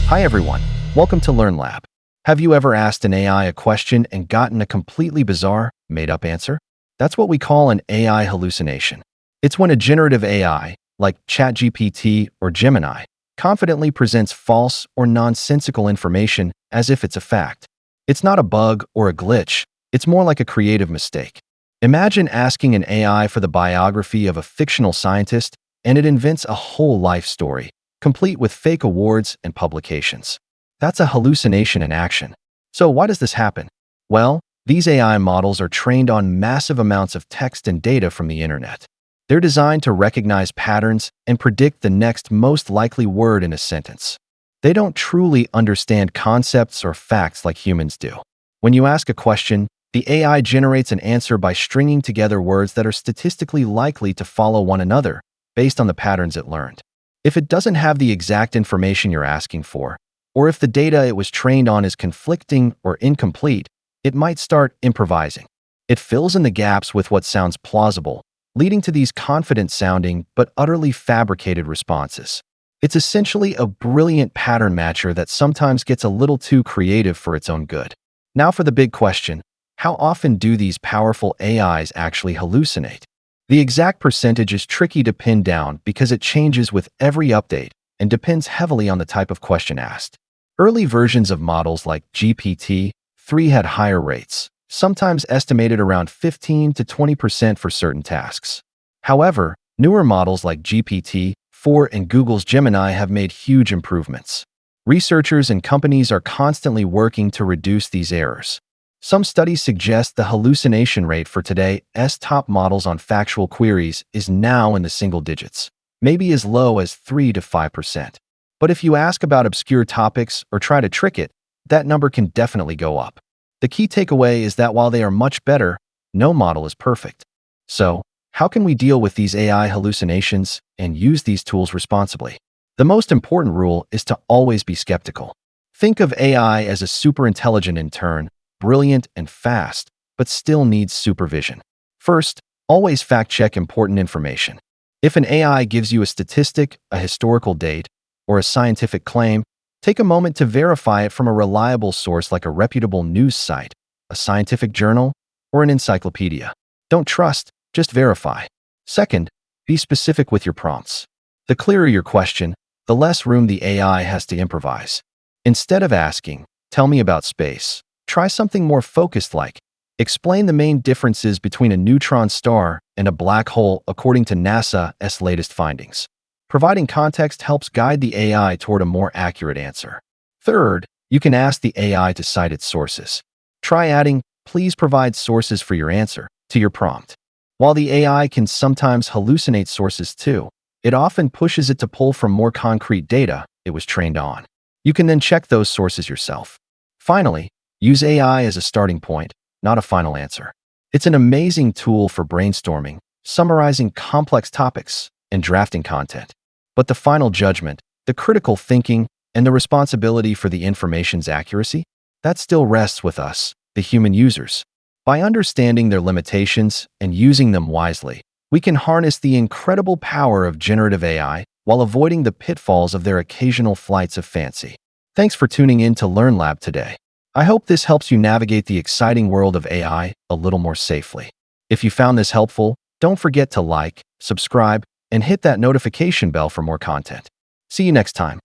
Hi everyone, welcome to LearnLab. Have you ever asked an AI a question and gotten a completely bizarre, made-up answer? That's what we call an AI hallucination. It's when a generative AI, like ChatGPT or Gemini, confidently presents false or nonsensical information as if it's a fact. It's not a bug or a glitch, it's more like a creative mistake. Imagine asking an AI for the biography of a fictional scientist and it invents a whole life story, complete with fake awards and publications. That's a hallucination in action. So why does this happen? Well, these AI models are trained on massive amounts of text and data from the internet. They're designed to recognize patterns and predict the next most likely word in a sentence. They don't truly understand concepts or facts like humans do. When you ask a question, the AI generates an answer by stringing together words that are statistically likely to follow one another based on the patterns it learned. If it doesn't have the exact information you're asking for, or if the data it was trained on is conflicting or incomplete, it might start improvising. It fills in the gaps with what sounds plausible, leading to these confident-sounding but utterly fabricated responses. It's essentially a brilliant pattern matcher that sometimes gets a little too creative for its own good. Now for the big question, how often do these powerful AIs actually hallucinate? The exact percentage is tricky to pin down because it changes with every update and depends heavily on the type of question asked. Early versions of models like GPT-3 had higher rates, sometimes estimated around 15 to 20% for certain tasks. However, newer models like GPT-4 and Google's Gemini have made huge improvements. Researchers and companies are constantly working to reduce these errors. Some studies suggest the hallucination rate for today's top models on factual queries is now in the single digits, maybe as low as 3 to 5%. But if you ask about obscure topics or try to trick it, that number can definitely go up. The key takeaway is that while they are much better, no model is perfect. So, how can we deal with these AI hallucinations and use these tools responsibly? The most important rule is to always be skeptical. Think of AI as a superintelligent intern, brilliant and fast, but still needs supervision. First, always fact-check important information. If an AI gives you a statistic, a historical date, or a scientific claim, take a moment to verify it from a reliable source like a reputable news site, a scientific journal, or an encyclopedia. Don't trust, just verify. Second, be specific with your prompts. The clearer your question, the less room the AI has to improvise. Instead of asking, "Tell me about space," try something more focused like, "Explain the main differences between a neutron star and a black hole according to NASA's latest findings." Providing context helps guide the AI toward a more accurate answer. Third, you can ask the AI to cite its sources. Try adding, "Please provide sources for your answer," to your prompt. While the AI can sometimes hallucinate sources too, it often pushes it to pull from more concrete data it was trained on. You can then check those sources yourself. Finally, use AI as a starting point, not a final answer. It's an amazing tool for brainstorming, summarizing complex topics, and drafting content. But the final judgment, the critical thinking, and the responsibility for the information's accuracy, that still rests with us, the human users. By understanding their limitations and using them wisely, we can harness the incredible power of generative AI while avoiding the pitfalls of their occasional flights of fancy. Thanks for tuning in to LearnLab today. I hope this helps you navigate the exciting world of AI a little more safely. If you found this helpful, don't forget to like, subscribe, and hit that notification bell for more content. See you next time.